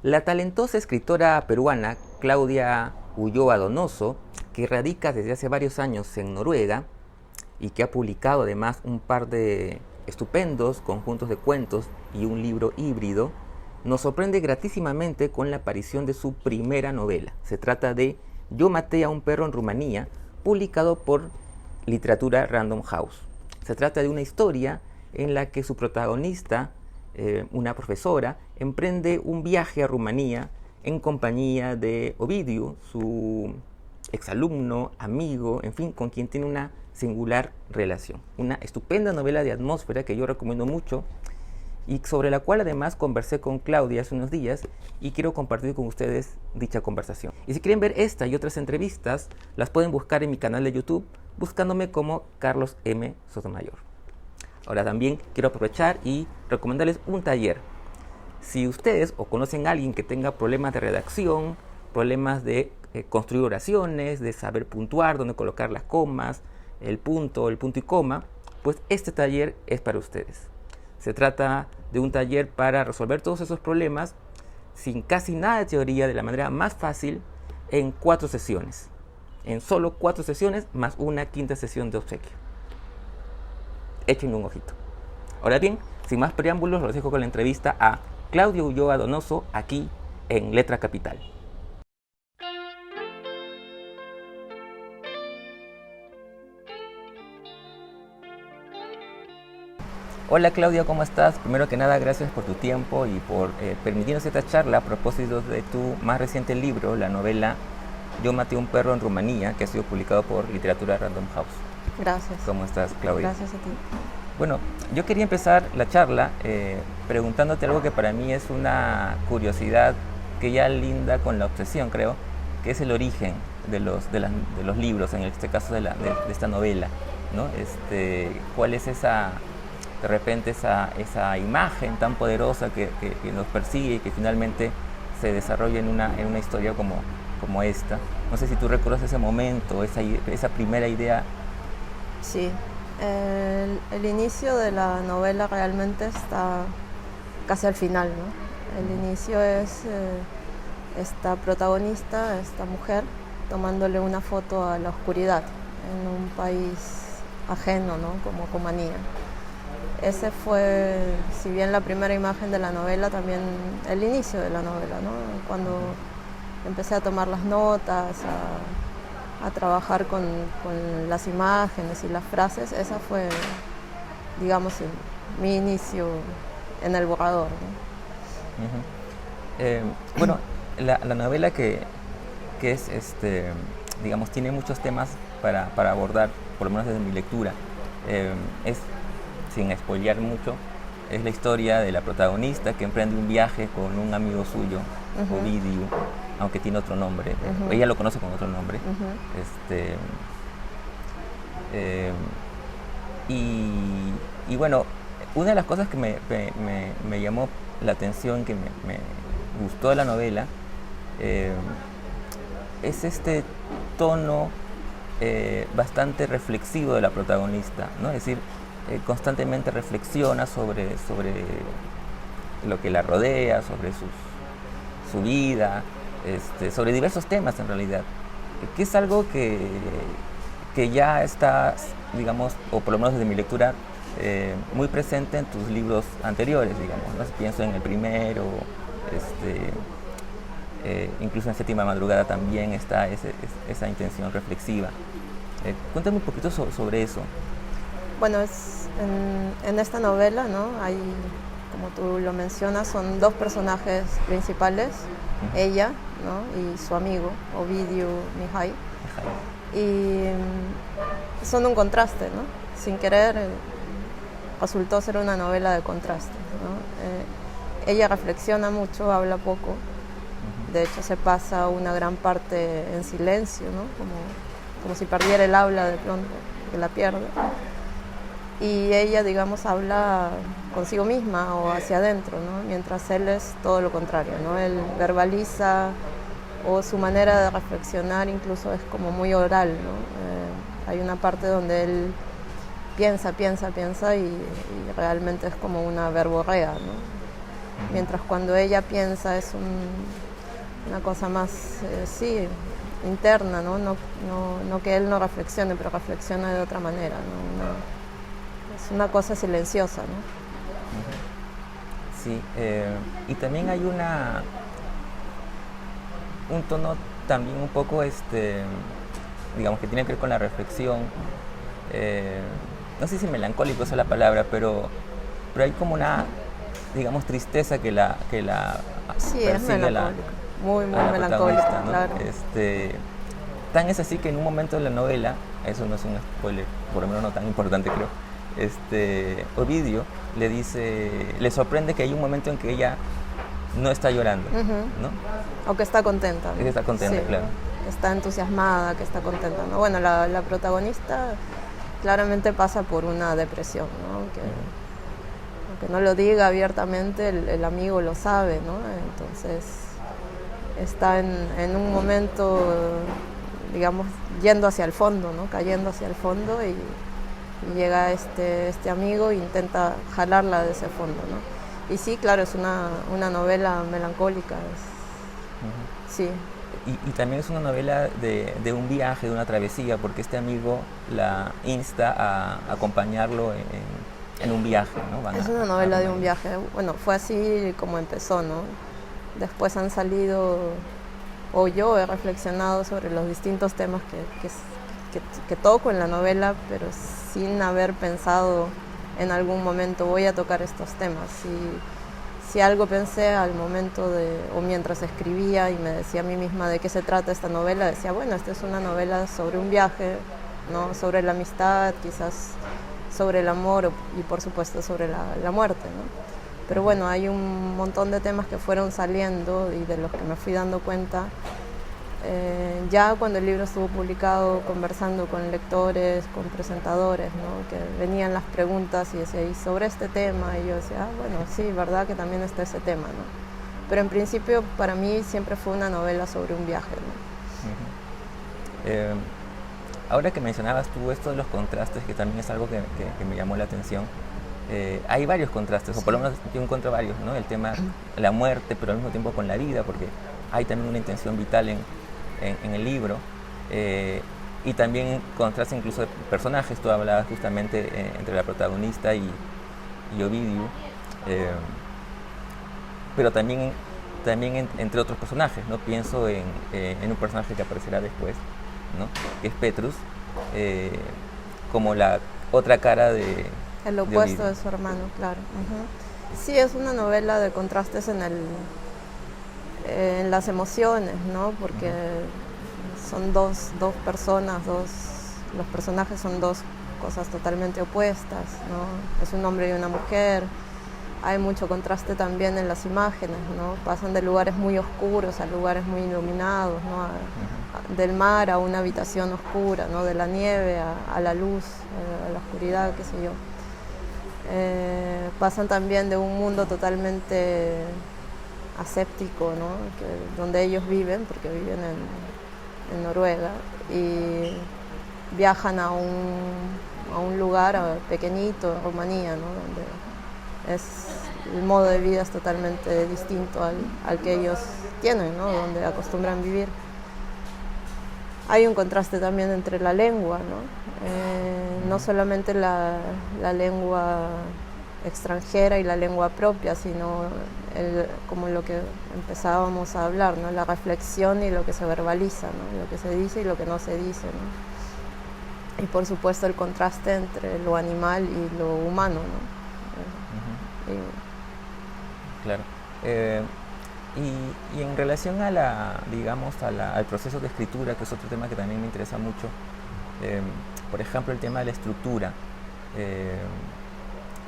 La talentosa escritora peruana Claudia Ulloa Donoso, que radica desde hace varios años en Noruega y que ha publicado además un par de estupendos conjuntos de cuentos y un libro híbrido, nos sorprende gratísimamente con la aparición de su primera novela. Se trata de Yo maté a un perro en Rumanía, publicado por Literatura Random House. Se trata de una historia en la que su protagonista, una profesora, emprende un viaje a Rumanía en compañía de Ovidiu, su exalumno, amigo, en fin, con quien tiene una singular relación. Una estupenda novela de atmósfera que yo recomiendo mucho y sobre la cual además conversé con Claudia hace unos días y quiero compartir con ustedes dicha conversación. Y si quieren ver esta y otras entrevistas, las pueden buscar en mi canal de YouTube buscándome como Carlos M. Sotomayor. Ahora también quiero aprovechar y recomendarles un taller. Si ustedes o conocen a alguien que tenga problemas de redacción, problemas de construir oraciones, de saber puntuar, dónde colocar las comas, el punto y coma, pues este taller es para ustedes. Se trata de un taller para resolver todos esos problemas sin casi nada de teoría, de la manera más fácil, en 4 sesiones. En solo 4 sesiones más una quinta sesión de obsequio. Échenle un ojito. Ahora bien, sin más preámbulos, los dejo con la entrevista a Claudia Ulloa Donoso aquí en Letra Capital. Hola Claudia, ¿cómo estás? Primero que nada, gracias por tu tiempo y por permitirnos esta charla a propósito de tu más reciente libro, la novela Yo maté a un perro en Rumanía, que ha sido publicado por Literatura Random House. Gracias. ¿Cómo estás, Claudia? Gracias a ti. Bueno, yo quería empezar la charla preguntándote algo que para mí es una curiosidad que ya linda con la obsesión, creo, que es el origen de los libros, en este caso de esta novela, ¿no? ¿Cuál es de repente esa imagen tan poderosa que nos persigue y que finalmente se desarrolla en una historia como esta? No sé si tú recuerdas ese momento, esa primera idea. Sí, el inicio de la novela realmente está casi al final, ¿no? El inicio es esta protagonista, esta mujer, tomándole una foto a la oscuridad en un país ajeno, ¿no? Como Rumanía. Ese fue, si bien la primera imagen de la novela, también el inicio de la novela, ¿no? Cuando empecé a tomar las notas, a trabajar con las imágenes y las frases, esa fue, digamos, mi inicio en el borrador, ¿no? Bueno, la novela que es, digamos, tiene muchos temas para abordar, por lo menos desde mi lectura, es, sin spoilear mucho, es la historia de la protagonista que emprende un viaje con un amigo suyo, Ovidiu, aunque tiene otro nombre, ella lo conoce con otro nombre. Y bueno, una de las cosas que me llamó la atención, que me gustó de la novela, es este tono bastante reflexivo de la protagonista, ¿no? Es decir, constantemente reflexiona sobre lo que la rodea, sobre su vida, sobre diversos temas en realidad, que es algo que ya está, digamos, o por lo menos desde mi lectura, muy presente en tus libros anteriores, digamos, ¿no? Pienso en el primero, incluso en Séptima Madrugada también está esa intención reflexiva. Cuéntame un poquito sobre eso. Bueno, en esta novela, ¿no? Hay, como tú lo mencionas, son 2 personajes principales, ella, ¿no? Y su amigo, Ovidiu Mihai. Y son un contraste, ¿no? Sin querer, resultó ser una novela de contrastes, ¿no? Ella reflexiona mucho, habla poco. De hecho, se pasa una gran parte en silencio, ¿no? Como si perdiera el habla de pronto, que la pierde. Y ella, digamos, habla consigo misma o hacia adentro, ¿no? Mientras él es todo lo contrario, ¿no? Él verbaliza, o su manera de reflexionar incluso es como muy oral, ¿no? Hay una parte donde él piensa y realmente es como una verborrea, ¿no? mientras cuando ella piensa es una cosa más, sí, interna, ¿no? No que él no reflexione, pero reflexiona de otra manera, ¿no? Es una cosa silenciosa, ¿no? Sí, y también hay un tono también un poco, digamos, que tiene que ver con la reflexión, no sé si melancólico esa es la palabra, pero hay como una, digamos, tristeza que la sí, es melancólico, muy melancólico, ¿no? Claro. Tan es así que en un momento de la novela, eso no es un spoiler, por lo menos no tan importante creo, Ovidio le sorprende que hay un momento en que ella no está llorando, ¿no? O que está contenta, ¿no? Que está contenta, sí, claro. Que está entusiasmada, que está contenta, ¿no? Bueno, la protagonista claramente pasa por una depresión, ¿no? Aunque no lo diga abiertamente, el amigo lo sabe, ¿no? Entonces está en un momento, digamos, yendo hacia el fondo, ¿no? Cayendo hacia el fondo y llega este amigo e intenta jalarla de ese fondo, ¿no? Y sí, claro, es una novela melancólica, sí. Y también es una novela de un viaje, de una travesía, porque este amigo la insta a acompañarlo en un viaje, ¿no? Es una novela de un viaje. Bueno, fue así como empezó, ¿no? Después han salido, o yo he reflexionado sobre los distintos temas que toco en la novela, pero sin haber pensado en algún momento voy a tocar estos temas. Si algo pensé al momento o mientras escribía y me decía a mí misma de qué se trata esta novela, decía, bueno, esta es una novela sobre un viaje, ¿no? Sobre la amistad, quizás sobre el amor y por supuesto sobre la muerte, ¿no? Pero bueno, hay un montón de temas que fueron saliendo y de los que me fui dando cuenta ya cuando el libro estuvo publicado, conversando con lectores, con presentadores, ¿no? Que venían las preguntas y decía, ¿y sobre este tema? Y yo decía, bueno, sí, verdad que también está ese tema, ¿no? Pero en principio para mí siempre fue una novela sobre un viaje, ¿no? Ahora que mencionabas tú esto de los contrastes, que también es algo que me llamó la atención, hay varios contrastes, o por lo menos yo encuentro varios, ¿no? El tema de la muerte, pero al mismo tiempo con la vida, porque hay también una intención vital en el libro, y también contraste incluso de personajes. Tú hablabas justamente entre la protagonista y Ovidio, pero también entre otros personajes, ¿no? Pienso en un personaje que aparecerá después, ¿no? Que es Petrus, como la otra cara de el opuesto de su hermano, claro. Sí, es una novela de contrastes en las emociones, ¿no? Porque son dos personas, los personajes son dos cosas totalmente opuestas, ¿no? Es un hombre y una mujer. Hay mucho contraste también en las imágenes, ¿no? Pasan de lugares muy oscuros a lugares muy iluminados, ¿no? Del mar a una habitación oscura, ¿no? De la nieve a la luz, a la oscuridad, qué sé yo. Pasan también de un mundo totalmente aséptico, ¿no? Donde ellos viven, porque viven en Noruega, y viajan a un lugar pequeñito, Rumanía, ¿no? Donde el modo de vida es totalmente distinto al que ellos tienen, ¿no? Donde acostumbran vivir. Hay un contraste también entre la lengua, ¿no? No solamente la lengua extranjera y la lengua propia, sino como lo que empezábamos a hablar, ¿no? La reflexión y lo que se verbaliza, ¿no? Lo que se dice y lo que no se dice, ¿no? Y por supuesto el contraste entre lo animal y lo humano, ¿no? Claro. Y en relación a al proceso de escritura, que es otro tema que también me interesa mucho, por ejemplo, el tema de la estructura.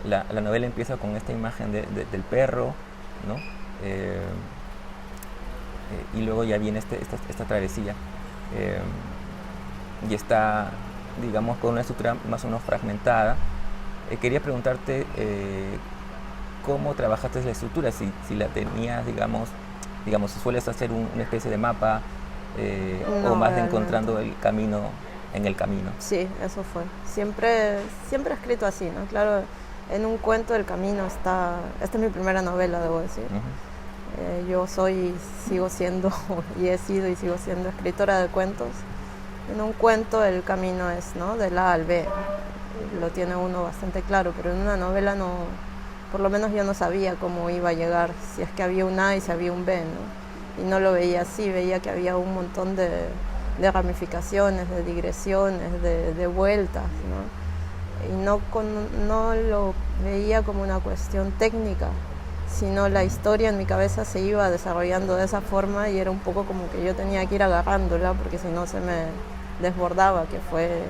La novela empieza con esta imagen del perro, ¿no? Y luego ya viene esta travesía, y está, digamos, con una estructura más o menos fragmentada. Quería preguntarte cómo trabajaste la estructura, si la tenías, digamos, si sueles hacer una especie de mapa, no, o más de encontrando el camino en el camino. Sí, eso fue. Siempre he escrito así, ¿no? Claro, En un cuento del camino está, esta es mi primera novela, debo decir. Yo sigo siendo, y he sido y sigo siendo escritora de cuentos. En un cuento el camino es, ¿no?, del A al B, lo tiene uno bastante claro, pero en una novela no, por lo menos yo no sabía cómo iba a llegar, si es que había un A y si había un B, ¿no? Y no lo veía así, veía que había un montón de ramificaciones, de digresiones, de vueltas, ¿no? Y no lo veía como una cuestión técnica, sino la historia en mi cabeza se iba desarrollando de esa forma y era un poco como que yo tenía que ir agarrándola porque si no se me desbordaba, que fue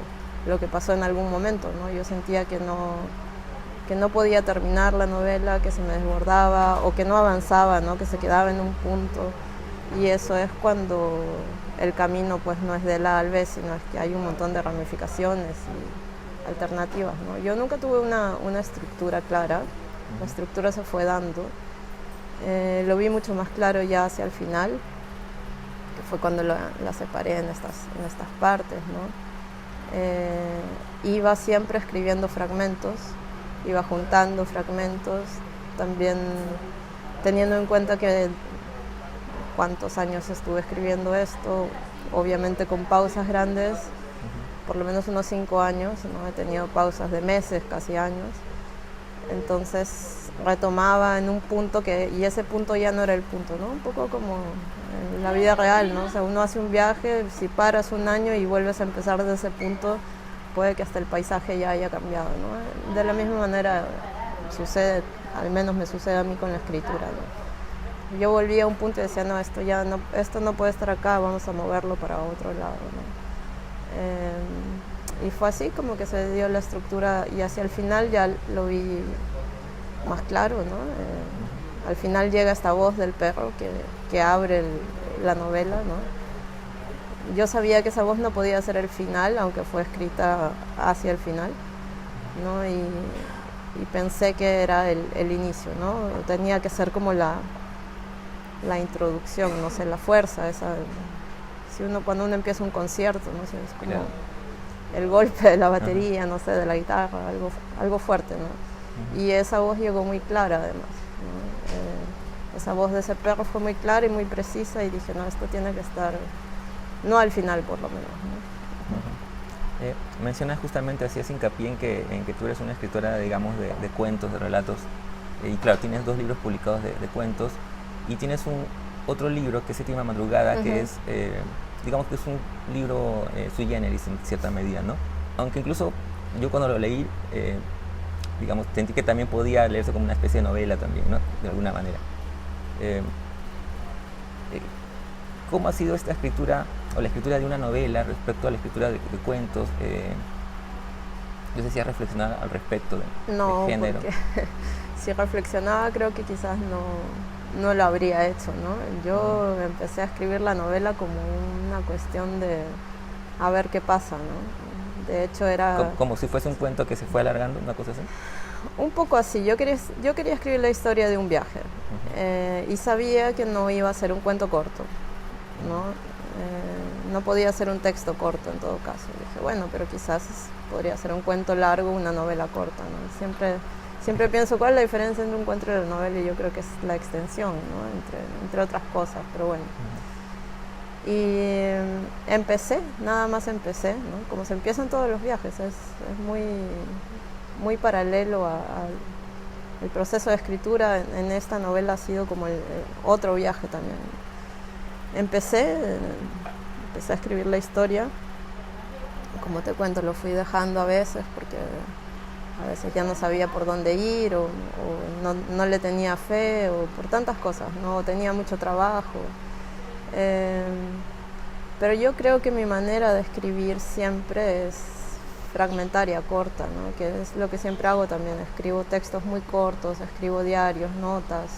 lo que pasó en algún momento, ¿no? Yo sentía que no podía terminar la novela, que se me desbordaba o que no avanzaba, ¿no?, que se quedaba en un punto, y eso es cuando el camino pues no es del A al B, sino es que hay un montón de ramificaciones y alternativas, ¿no? Yo nunca tuve una estructura clara, la estructura se fue dando, lo vi mucho más claro ya hacia el final, que fue cuando la separé en estas partes, ¿no? Iba siempre escribiendo fragmentos, iba juntando fragmentos, también teniendo en cuenta que cuántos años estuve escribiendo esto, obviamente con pausas grandes, por lo menos unos 5 años, ¿no? He tenido pausas de meses, casi años, entonces retomaba en un punto y ese punto ya no era el punto, ¿no? Un poco como en la vida real, ¿no? O sea, uno hace un viaje, si paras un año y vuelves a empezar desde ese punto, puede que hasta el paisaje ya haya cambiado, ¿no? De la misma manera sucede, al menos me sucede a mí con la escritura, ¿no? Yo volví a un punto y decía, no, esto no puede estar acá, vamos a moverlo para otro lado, ¿no? Y fue así como que se dio la estructura y hacia el final ya lo vi más claro, ¿no? Al final llega esta voz del perro que abre la novela, ¿no? Yo sabía que esa voz no podía ser el final, aunque fue escrita hacia el final, ¿no? Y pensé que era el inicio, ¿no? Tenía que ser como la introducción, no sé, la fuerza, esa, cuando uno empieza un concierto, no sé, es como claro, el golpe de la batería, no sé, de la guitarra, algo fuerte, ¿no? Y esa voz llegó muy clara además, ¿no? Esa voz de ese perro fue muy clara y muy precisa y dije, no, esto tiene que estar, no al final por lo menos, ¿no? Mencionas justamente, hacías hincapié en que tú eres una escritora, digamos, de cuentos, de relatos, y claro, tienes 2 libros publicados de cuentos, y tienes otro libro que es Séptima Madrugada, que es, digamos que es un libro sui generis en cierta medida, ¿no? Aunque incluso yo cuando lo leí, digamos, sentí que también podía leerse como una especie de novela también, ¿no? De alguna manera. ¿Cómo ha sido esta escritura, o la escritura de una novela respecto a la escritura de cuentos? No sé si has reflexionado al respecto del género. Porque si reflexionaba creo que quizás no lo habría hecho, ¿no? Yo empecé a escribir la novela como una cuestión de a ver qué pasa, ¿no? De hecho era... Como si fuese un cuento que se fue alargando, una cosa así. Un poco así, yo quería escribir la historia de un viaje, y sabía que no iba a ser un cuento corto, ¿no? No podía ser un texto corto en todo caso. Dije, bueno, pero quizás podría ser un cuento largo, una novela corta, ¿no? Siempre pienso cuál es la diferencia entre un cuento y una novela, y yo creo que es la extensión, ¿no? Entre otras cosas, pero bueno. Y nada más empecé, ¿no? Como se empiezan todos los viajes, es muy paralelo al proceso de escritura. En esta novela ha sido como otro viaje también. Empecé a escribir la historia, como te cuento, lo fui dejando a veces porque a veces ya no sabía por dónde ir o no le tenía fe o por tantas cosas, no tenía mucho trabajo. Pero yo creo que mi manera de escribir siempre es fragmentaria, corta, ¿no? Que es lo que siempre hago también. Escribo textos muy cortos, escribo diarios, notas,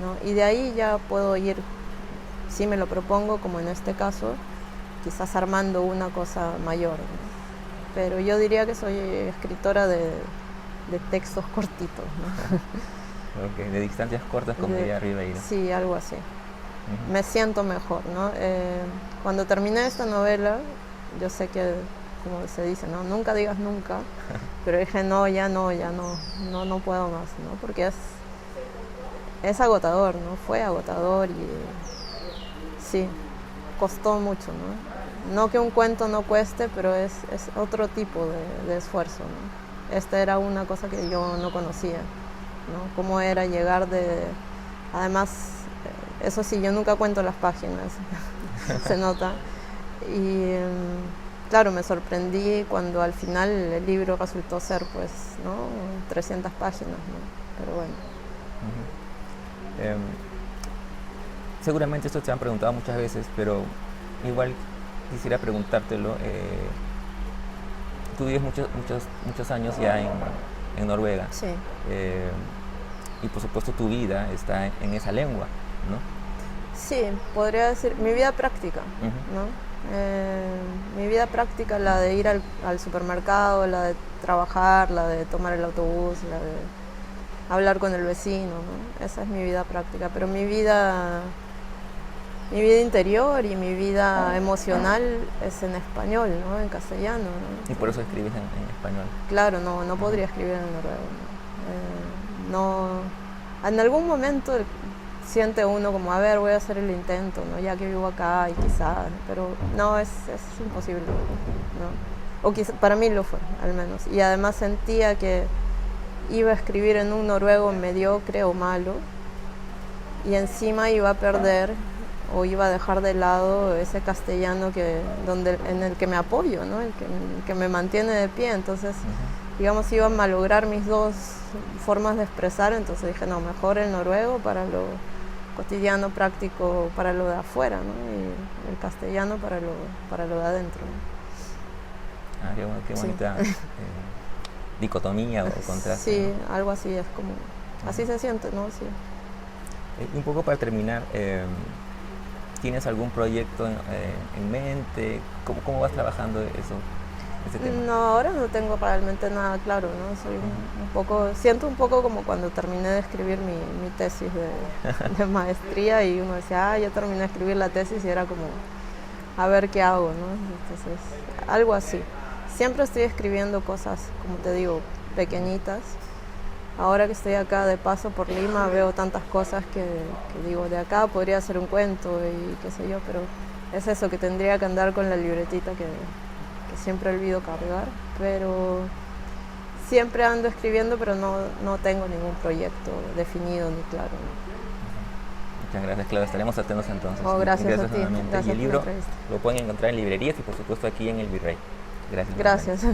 ¿no? Y de ahí ya puedo ir, si me lo propongo, como en este caso, quizás armando una cosa mayor, ¿no? Pero yo diría que soy escritora de textos cortitos, ¿no? Okay, de distancias cortas, como diría Ribeiro. Sí, algo así. Me siento mejor, ¿no? Cuando terminé esta novela, yo sé que como se dice, ¿no? Nunca digas nunca, pero dije, no, ya no puedo más, ¿no? Porque es agotador, ¿no? Fue agotador y sí, costó mucho, ¿no? No que un cuento no cueste, pero es otro tipo de esfuerzo, ¿no? Esta era una cosa que yo no conocía, ¿no? Cómo era llegar Además, eso sí, yo nunca cuento las páginas, se nota. Y claro, me sorprendí cuando al final el libro resultó ser, pues, ¿no? 300 páginas, ¿no? Pero bueno. Seguramente esto te han preguntado muchas veces, pero igual quisiera preguntártelo. Tú vives muchos años ya en Noruega. Sí. Y por supuesto tu vida está en esa lengua, ¿no? Sí, podría decir, mi vida práctica, ¿no? Mi vida práctica, la de ir al supermercado, la de trabajar, la de tomar el autobús, la de hablar con el vecino, ¿no? Esa es mi vida práctica, pero mi vida interior y mi vida emocional es en español, ¿no? En castellano, ¿no? Y por eso escribes en español. Claro, no podría escribir en noruego, ¿no? En algún momento siente uno como, a ver, voy a hacer el intento, ¿no? Ya que vivo acá y quizás, pero no, es imposible, ¿no? O quizá, para mí lo fue, al menos. Y además sentía que iba a escribir en un noruego mediocre o malo y encima iba a perder o iba a dejar de lado ese castellano en el que me apoyo, ¿no? El que me mantiene de pie. Entonces, digamos, iba a malograr mis dos formas de expresar, entonces dije, no, mejor el noruego para lo cotidiano, práctico, para lo de afuera, ¿no? Y el castellano para lo de adentro, ¿no? Qué bonita dicotomía o contraste. Sí, ¿no? algo así es como, así se siente, ¿no? Sí. Un poco para terminar, ¿tienes algún proyecto en mente? ¿Cómo vas trabajando ese tema? No, ahora no tengo realmente nada claro, ¿no? Soy siento un poco como cuando terminé de escribir mi tesis de maestría y uno decía, ya terminé de escribir la tesis y era como, a ver qué hago, ¿no? Entonces, algo así. Siempre estoy escribiendo cosas, como te digo, pequeñitas. Ahora que estoy acá de paso por Lima veo tantas cosas que digo, de acá podría ser un cuento y qué sé yo, pero es eso, que tendría que andar con la libretita que siempre olvido cargar, pero siempre ando escribiendo, pero no tengo ningún proyecto definido ni claro, ¿no? Muchas gracias, Claudia. Estaremos atentos entonces. Gracias a ti. Nuevamente. Gracias y el libro por la entrevista. lo pueden encontrar en librerías y por supuesto aquí en el Virrey. Gracias. Gracias.